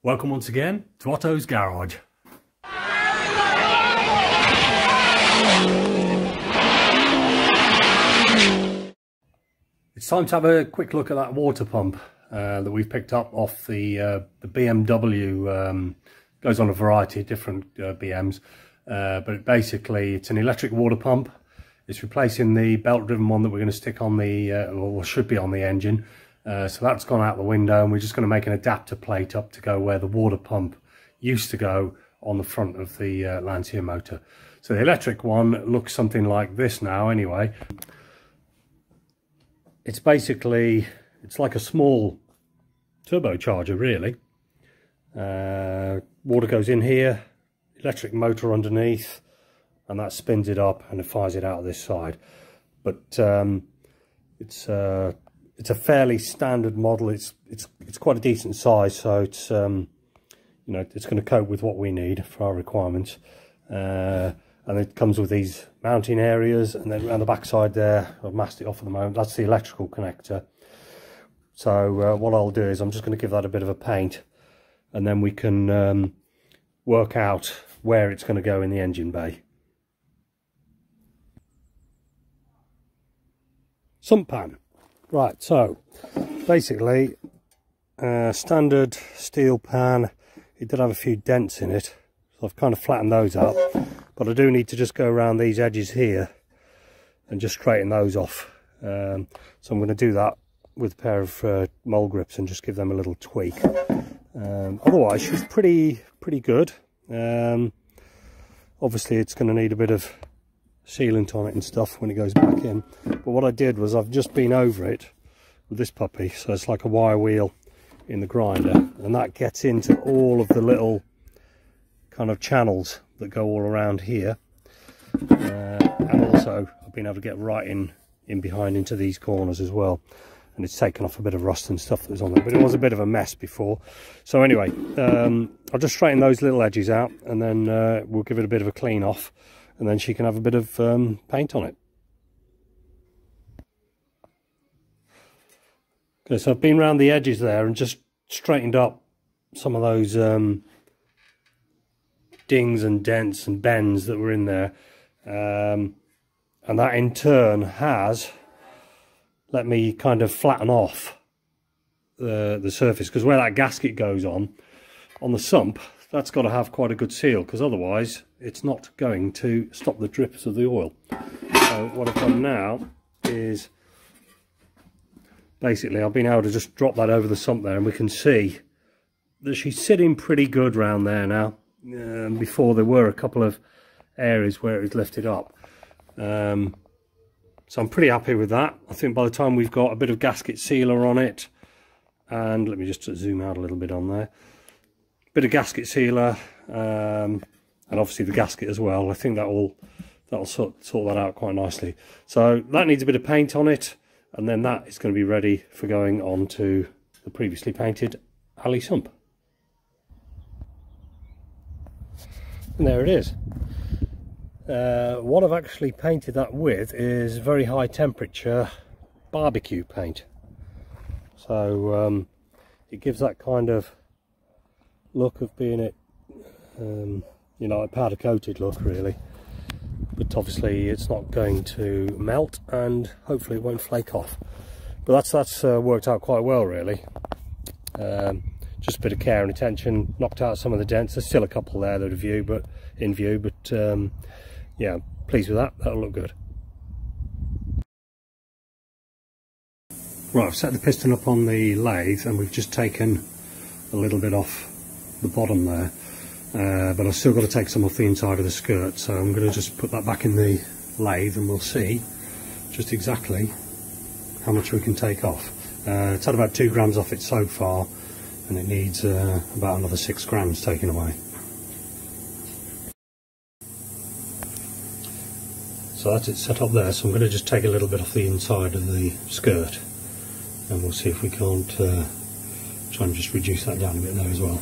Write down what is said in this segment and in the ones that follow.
Welcome once again to Otto's Garage. It's time to have a quick look at that water pump that we've picked up off the BMW. Goes on a variety of different BMs, but basically it's an electric water pump. It's replacing the belt-driven one that we're going to stick on the, or should be on the engine. So that's gone out the window, and we're just going to make an adapter plate up to go where the water pump used to go on the front of the Lancia motor. So the electric one looks something like this now anyway. It's basically, it's like a small turbocharger really. Water goes in here, electric motor underneath, and that spins it up and it fires it out of this side. But it's a fairly standard model. It's quite a decent size, so it's you know, it's going to cope with what we need for our requirements. And it comes with these mounting areas, and then around the back side there, I've masked it off at the moment, that's the electrical connector. So what I'll do is I'm just going to give that a bit of a paint, and then we can work out where it's going to go in the engine bay. Sump pan. Right, so basically standard steel pan. It did have a few dents in it, so I've kind of flattened those out, but I do need to just go around these edges here and just straighten those off. So I'm going to do that with a pair of mole grips and just give them a little tweak. Otherwise she's pretty good. Obviously it's going to need a bit of sealant on it and stuff when it goes back in, but what I did was I've just been over it with this puppy, so it's like a wire wheel in the grinder, and that gets into all of the little kind of channels that go all around here, and also I've been able to get right in behind into these corners as well, and it's taken off a bit of rust and stuff that was on there, but it was a bit of a mess before. So anyway, I'll just straighten those little edges out, and then we'll give it a bit of a clean off, and then she can have a bit of paint on it. Okay, so I've been around the edges there and just straightened up some of those dings and dents and bends that were in there, and that in turn has let me kind of flatten off the surface, because where that gasket goes on the sump, that's got to have quite a good seal, because otherwise it's not going to stop the drips of the oil. So what I've done now is basically I've been able to just drop that over the sump there, and we can see that she's sitting pretty good round there now. Before there were a couple of areas where it was lifted up. So I'm pretty happy with that. I think by the time we've got a bit of gasket sealer on it, and let me just zoom out a little bit on there, bit of gasket sealer, and obviously the gasket as well, I think that'll sort that out quite nicely. So that needs a bit of paint on it, and then that is going to be ready for going on to the previously painted alley sump. And there it is. What I've actually painted that with is very high temperature barbecue paint. So it gives that kind of look of being it, you know, a powder coated look really. But obviously it's not going to melt, and hopefully it won't flake off. But that's worked out quite well really. Just a bit of care and attention, knocked out some of the dents. There's still a couple there that are in view, but yeah, pleased with that. That'll look good. Right, I've set the piston up on the lathe, and we've just taken a little bit off the bottom there, but I've still got to take some off the inside of the skirt, so I'm going to just put that back in the lathe, and we'll see just exactly how much we can take off. It's had about 2 grams off it so far, and it needs about another 6 grams taken away. So that's it set up there, so I'm going to just take a little bit off the inside of the skirt, and we'll see if we can't try and just reduce that down a bit there as well.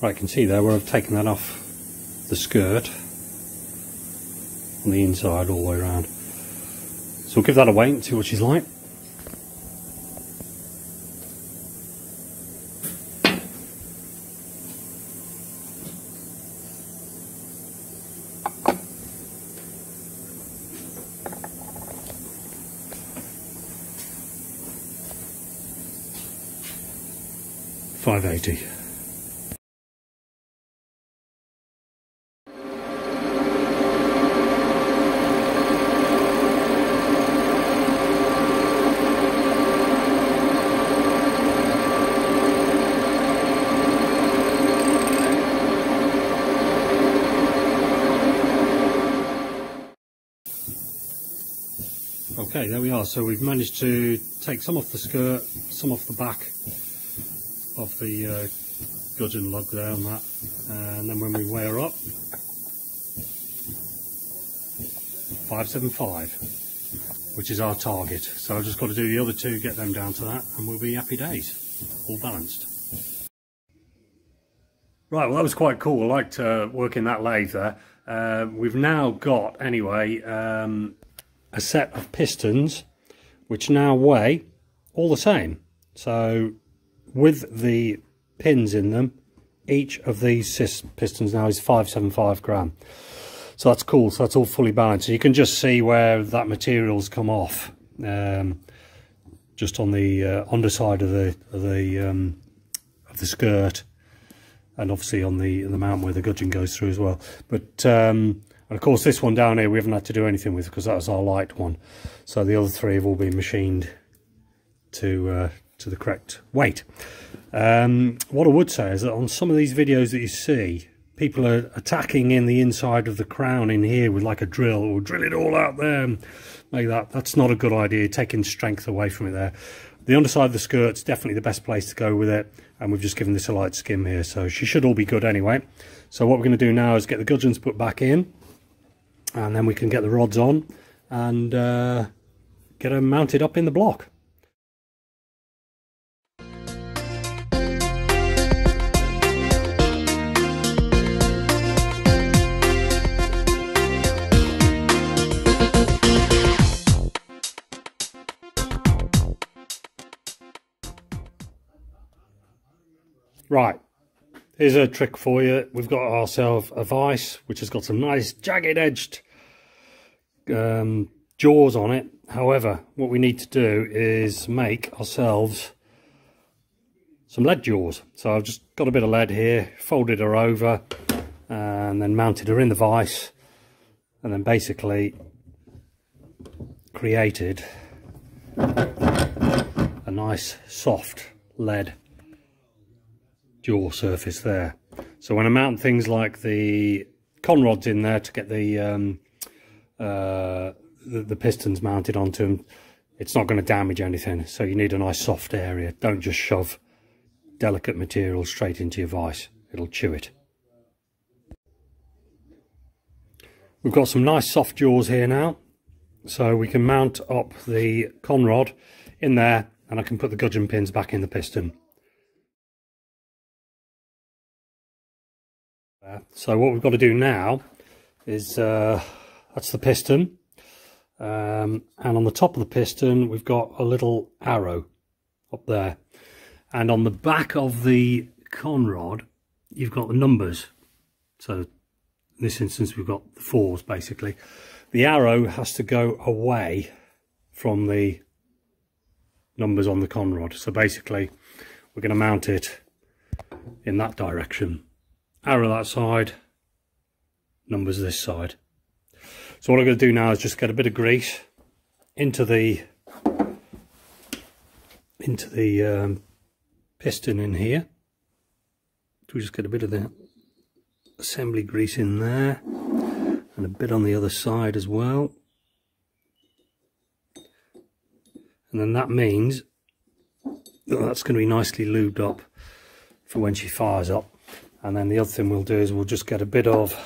Right, you can see there where I've taken that off the skirt on the inside all the way around. So we'll give that a wait and see what she's like. $5.80. Okay, there we are. So we've managed to take some off the skirt, some off the back of the gudgeon lug there on that, and then when we weigh her up, 575, which is our target. So I've just got to do the other two, get them down to that, and we'll be happy days, all balanced. Right, well that was quite cool. I liked working that lathe there. We've now got, anyway, a set of pistons which now weigh all the same. So with the pins in them, each of these pistons now is 575 gram. So that's cool. So that's all fully balanced. So you can just see where that material's come off, just on the underside of the skirt, and obviously on the mount where the gudgeon goes through as well. But and of course this one down here we haven't had to do anything with because that was our light one. So the other three have all been machined to the correct weight. What I would say is that on some of these videos that you see, people are attacking in the inside of the crown in here with like a drill, or drill it all out there and like that. That's not a good idea, taking strength away from it there. The underside of the skirt's definitely the best place to go with it, and we've just given this a light skim here, so she should all be good anyway. So what we're going to do now is get the gudgeons put back in, and then we can get the rods on and get them mounted up in the block. Right, here's a trick for you. We've got ourselves a vise which has got some nice jagged edged jaws on it. However, what we need to do is make ourselves some lead jaws. So I've just got a bit of lead here, folded her over and then mounted her in the vise, and then basically created a nice soft lead jaw surface there. So when I mount things like the conrods in there to get the pistons mounted onto them, it's not going to damage anything. So you need a nice soft area. Don't just shove delicate material straight into your vise, it'll chew it. We've got some nice soft jaws here now, so we can mount up the conrod in there, and I can put the gudgeon pins back in the piston. So what we've got to do now is that's the piston, and on the top of the piston we've got a little arrow up there, and on the back of the conrod you've got the numbers. So in this instance we've got the 4s basically. The arrow has to go away from the numbers on the conrod, so basically we're going to mount it in that direction. Arrow that side, numbers this side. So what I'm going to do now is just get a bit of grease into the piston in here. So we just get a bit of the assembly grease in there, and a bit on the other side as well. And then that means that that's going to be nicely lubed up for when she fires up. And then the other thing we'll do is we'll just get a bit of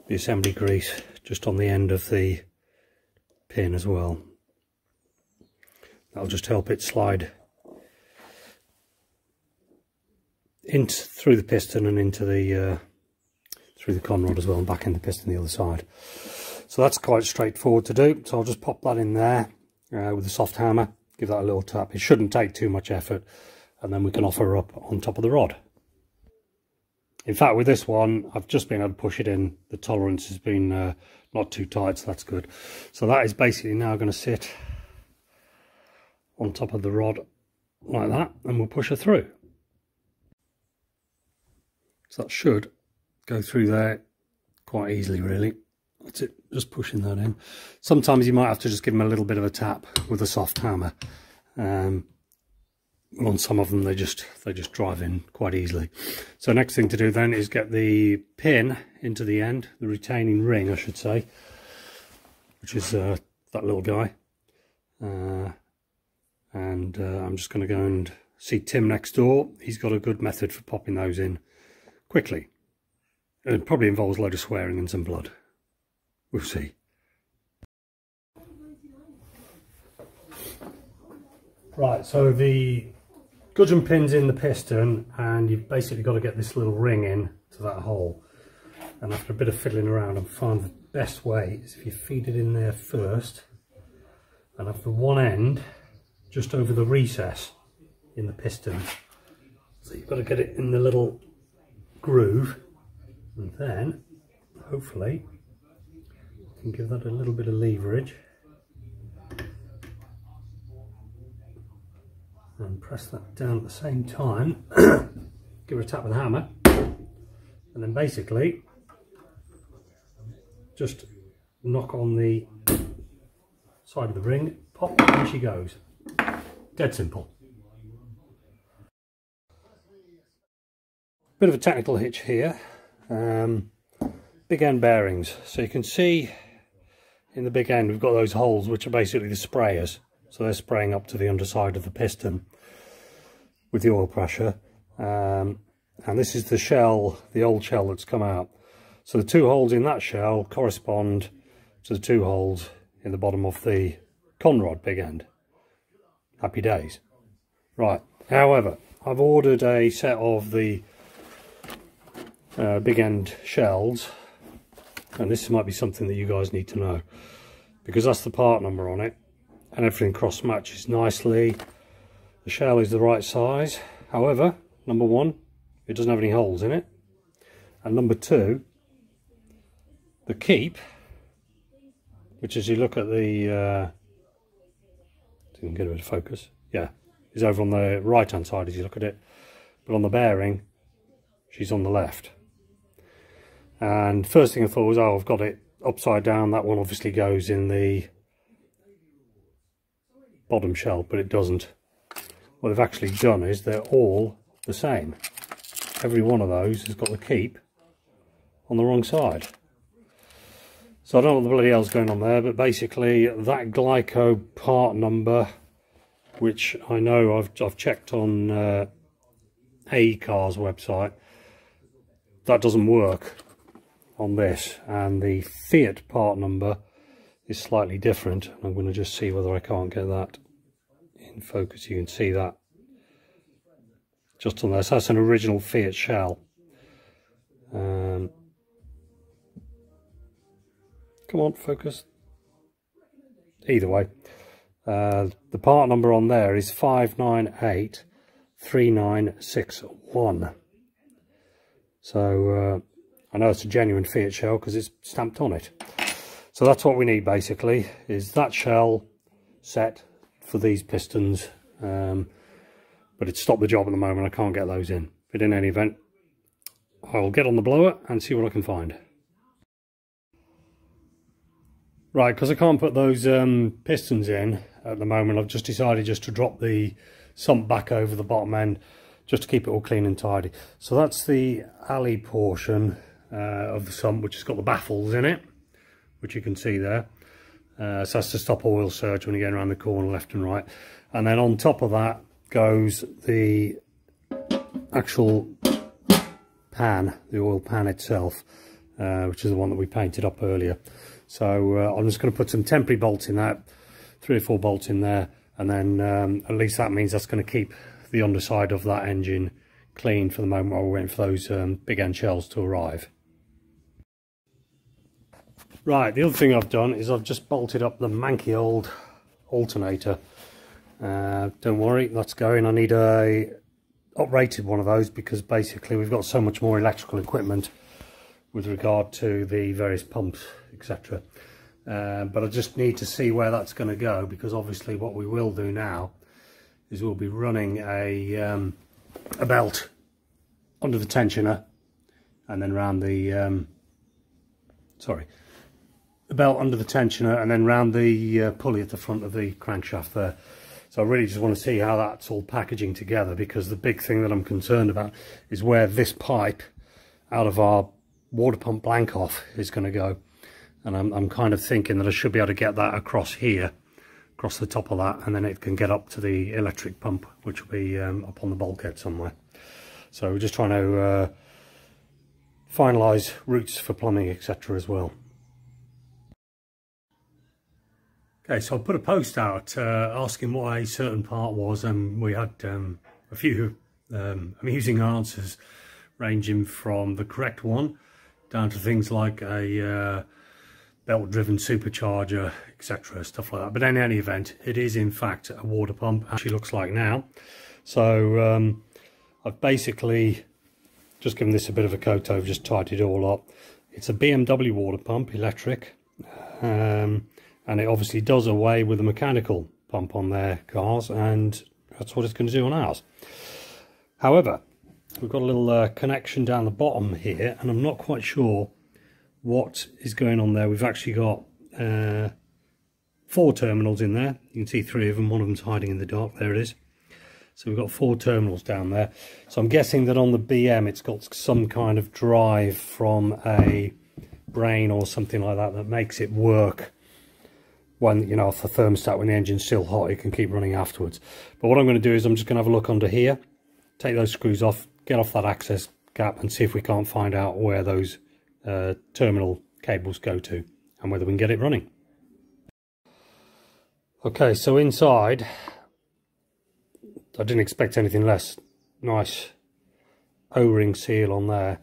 the assembly grease just on the end of the pin as well. That'll just help it slide through the piston and into the through the conrod as well, and back in the piston the other side. So that's quite straightforward to do. So I'll just pop that in there with a soft hammer, give that a little tap. It shouldn't take too much effort, and then we can offer up on top of the rod. In fact, with this one, I've just been able to push it in. The tolerance has been not too tight, so that's good. So that is basically now going to sit on top of the rod like that, and we'll push her through. So that should go through there quite easily, really. That's it, just pushing that in. Sometimes you might have to just give them a little bit of a tap with a soft hammer. On some of them they just drive in quite easily. So next thing to do then is get the pin into the end, the retaining ring I should say, which is that little guy. I'm just going to go and see Tim next door. He's got a good method for popping those in quickly. It probably involves a load of swearing and some blood. We'll see. Right, so the gudgeon pin's in the piston, and you've basically got to get this little ring in to that hole. And after a bit of fiddling around, I found the best way is if you feed it in there first, and have the one end just over the recess in the piston. So you've got to get it in the little groove, and then hopefully you can give that a little bit of leverage. And press that down at the same time. Give her a tap with a hammer, and then basically just knock on the side of the ring, pop, and she goes. Dead simple. Bit of a technical hitch here. Big end bearings. So you can see in the big end we've got those holes which are basically the sprayers. So they're spraying up to the underside of the piston with the oil pressure. And this is the shell, the old shell that's come out. So the two holes in that shell correspond to the two holes in the bottom of the conrod big end. Happy days. Right, however, I've ordered a set of the big end shells, and this might be something that you guys need to know, because that's the part number on it. And everything cross matches nicely. The shell is the right size. However, number one, it doesn't have any holes in it. And number two, the keep, which as you look at the, didn't get a bit of focus, yeah, is over on the right hand side as you look at it. But on the bearing, she's on the left. And first thing I thought was, oh, I've got it upside down. That one obviously goes in the bottom shell, but it doesn't. What they've actually done is they're all the same. Every one of those has got the keep on the wrong side. So I don't know what the bloody hell's going on there, but basically that glyco part number, which I know I've checked on AECar's website, that doesn't work on this, and the Fiat part number is slightly different. I'm going to just see whether I can't get that in focus. You can see that just on there. So that's an original Fiat shell. Come on, focus. Either way, the part number on there is 5983961. So I know it's a genuine Fiat shell because it's stamped on it. So that's what we need basically, is that shell set for these pistons, but it's stopped the job at the moment. I can't get those in, but in any event I'll get on the blower and see what I can find. Right, because I can't put those pistons in at the moment, I've just decided just to drop the sump back over the bottom end just to keep it all clean and tidy. So that's the alley portion of the sump, which has got the baffles in it, which you can see there. So that's to stop oil surge when you're going around the corner left and right. And then on top of that goes the actual pan, the oil pan itself, which is the one that we painted up earlier. So I'm just going to put some temporary bolts in that, 3 or 4 bolts in there, and then at least that means that's going to keep the underside of that engine clean for the moment while we're waiting for those big end shells to arrive. Right, the other thing I've done is I've just bolted up the manky old alternator. Don't worry, that's going. I need a uprated one of those because basically we've got so much more electrical equipment with regard to the various pumps, etc. But I just need to see where that's going to go, because obviously what we will do now is we'll be running a belt under the tensioner and then round the a belt under the tensioner and then round the pulley at the front of the crankshaft there. So I really just want to see how that's all packaging together, because the big thing that I'm concerned about is where this pipe out of our water pump blank off is going to go. And I'm kind of thinking that I should be able to get that across here, across the top of that, and then it can get up to the electric pump, which will be up on the bulkhead somewhere. So we're just trying to finalise routes for plumbing, etc. as well. Okay, so I put a post out asking what a certain part was, and we had a few amusing answers, ranging from the correct one down to things like a belt-driven supercharger, etc., stuff like that. But in any event, it is in fact a water pump, actually looks like now. So I've basically just given this a bit of a coat over, just tidied it all up. It's a BMW water pump, electric. And it obviously does away with the mechanical pump on their cars, and that's what it's going to do on ours. However, we've got a little connection down the bottom here, and I'm not quite sure what is going on there. We've actually got 4 terminals in there. You can see 3 of them. One of them's hiding in the dark. There it is. So we've got 4 terminals down there. So I'm guessing that on the BM it's got some kind of drive from a brain or something like that that makes it work when, you know, off the thermostat, when the engine's still hot, it can keep running afterwards. But what I'm going to do is I'm just going to have a look under here, take those screws off, get off that access gap, and see if we can't find out where those terminal cables go to and whether we can get it running. Okay, so inside, I didn't expect anything less. Nice O-ring seal on there,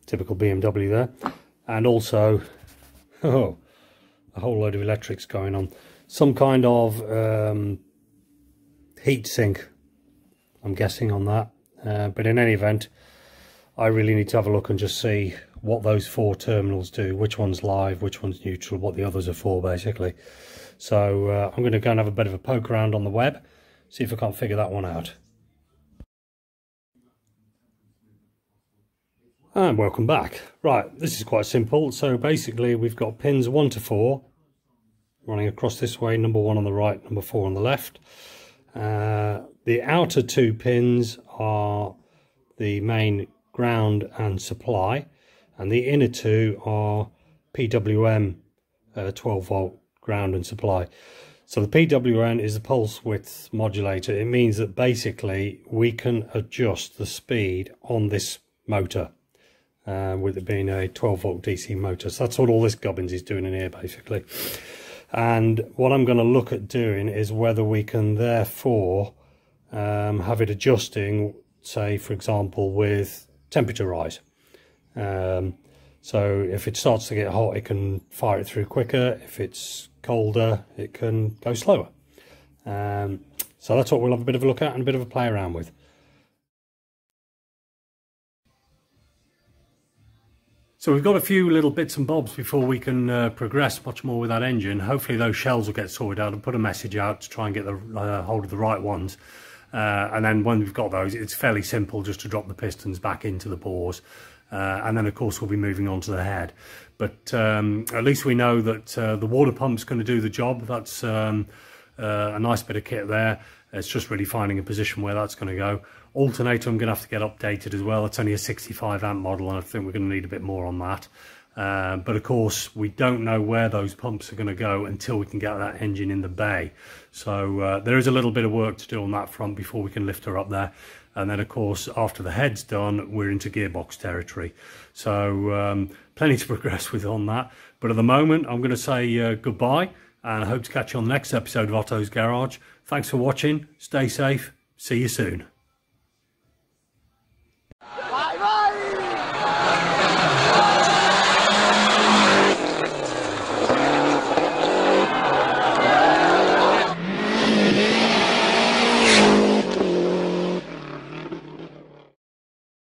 typical BMW there, and also a whole load of electrics going on. Some kind of heat sink, I'm guessing, on that. But in any event, I really need to have a look and just see what those 4 terminals do, which one's live, which one's neutral, what the others are for, basically. So I'm going to go and have a bit of a poke around on the web, see if I can't figure that one out. And welcome back. Right, this is quite simple. So basically we've got pins 1 to 4 running across this way, number 1 on the right, number 4 on the left. The outer 2 pins are the main ground and supply, and the inner 2 are PWM 12 volt ground and supply. So the PWM is the pulse width modulator. It means that basically we can adjust the speed on this motor, with it being a 12 volt DC motor. So that's what all this gubbins is doing in here, basically. And what I'm going to look at doing is whether we can therefore have it adjusting, say for example with temperature rise. So if it starts to get hot, it can fire it through quicker. If it's colder, it can go slower. So that's what we'll have a bit of a look at and a bit of a play around with. So we've got a few little bits and bobs before we can progress much more with that engine. Hopefully those shells will get sorted out and put a message out to try and get the hold of the right ones. And then when we've got those, it's fairly simple just to drop the pistons back into the bores. And then of course we'll be moving on to the head. But at least we know that the water pump's going to do the job. That's a nice bit of kit there. It's just really finding a position where that's going to go. Alternator I'm going to have to get updated as well. It's only a 65 amp model, and I think we're going to need a bit more on that. But of course we don't know where those pumps are going to go until we can get that engine in the bay. So there is a little bit of work to do on that front before we can lift her up there. And then of course after the head's done, we're into gearbox territory. So plenty to progress with on that. But at the moment I'm going to say goodbye, and I hope to catch you on the next episode of Otto's Garage. Thanks for watching, stay safe, see you soon.